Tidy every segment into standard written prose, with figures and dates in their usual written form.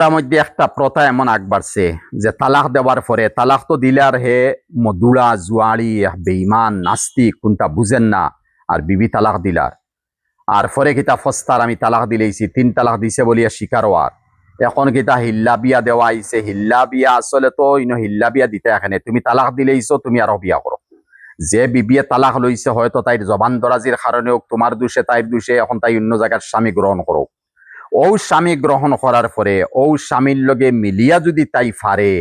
তার মধ্যে একটা প্রথা এমন আগ বাড়ছে যে তালাক দেওয়ার পরে তালাক তো দিলে আর হে মদুড়া জুয়াড়ি বেঈমান নাস্তিক কোনটা বুঝেন না আর বিবি তালাক দিলার আর পরে কিতা ফস্তার আমি তালাক দিলেইছি 3 তালাক দিছে বলিয়া স্বীকার হওয়ার এখন কিতা হিল্লা বিয়া দেওয়া আইছে হিল্লা বিয়া আসলে তো ইনো হিল্লা বিয়া দিতে এখানে তুমি তালাক দিলেইছো তুমি আরো বিয়া করো যে বিবিয়ে তালাক লইছে হয়তো তাইর জবান দরাজির কারণে হোক তোমার দোষে তাইর দোষে এখন তাই অন্য জায়গার স্বামী গ্রহণ করো ও স্বামী গ্রহণ করার পরে ও স্বামীর লগে মিলিয়া যদি তাই ফারে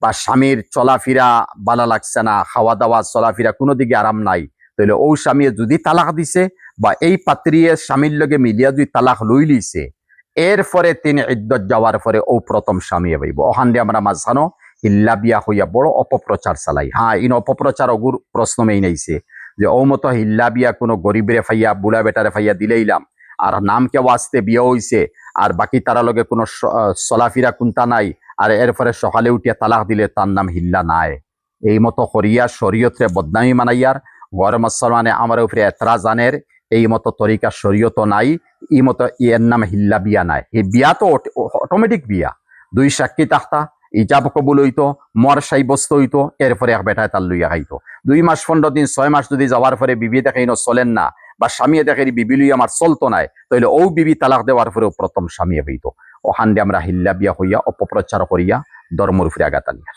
বা স্বামীর চলাফেরা ভালো লাগছে না খাওয়া দাওয়া চলাফেরা কোনো দিকে আরাম নাই তাহলে ও স্বামী যদি তালাক দিছে বা এই পাত্রিয়ে স্বামীর লগে মিলিয়া যদি তালাক লই লিছে এরপরে তিনি ইদ্যত যাওয়ার পরে ও প্রথম স্বামী পাইব ওখান দিয়ে আমরা মাঝখানো হিল্লা বিয়া হইয়া বড় অপপ্রচার চালাই হ্যাঁ ইন অপপ্রচার অগুর প্রশ্ন মেই নাইছে যে ও মতো হিল্লা বিয়া কোনো গরিবরে ফাইয়া বুড়া বেটারে ফাইয়া দিলেইলাম আর নাম কেউ আসতে বিয়ে হইছে আর বাকি তারা লগে কোনো চলাফিরা কুন্তা নাই আর এরপরে সকালে উঠিয়া তালাক দিলে তার নাম হিল্লা নাই এই মতো করিয়া শরীয়তরে বদনামি মানাইয়ার গর মুসলমানে আমার উপরে এতরা জানের এই মতো তরিকা শরীয়ত নাই এই মতো এর নাম হিল্লা বিয়া নাই এই বিয়া তো অটোমেটিক বিয়া 2 সাক্ষী তাখতা ইজাব কবুল হইতো মর সাব্যস্ত হইতো এরপরে এক বেটায় তার লইয়া খাইতো 2 মাস 15 দিন 6 মাস যদি যাওয়ার পরে বিবি দেখে ইনো চলেন না বা স্বামী দেখে বিবি লইয়া আমার চলতো নাই তাহলে ও বিবি তালাক দেওয়ার পরেও প্রথম স্বামী হইতো ওখান দিয়ে আমরা হিল্লা বিয়া হইয়া অপপ্রচার করিয়া ধর্মর উপরে আঘাত আনিয়া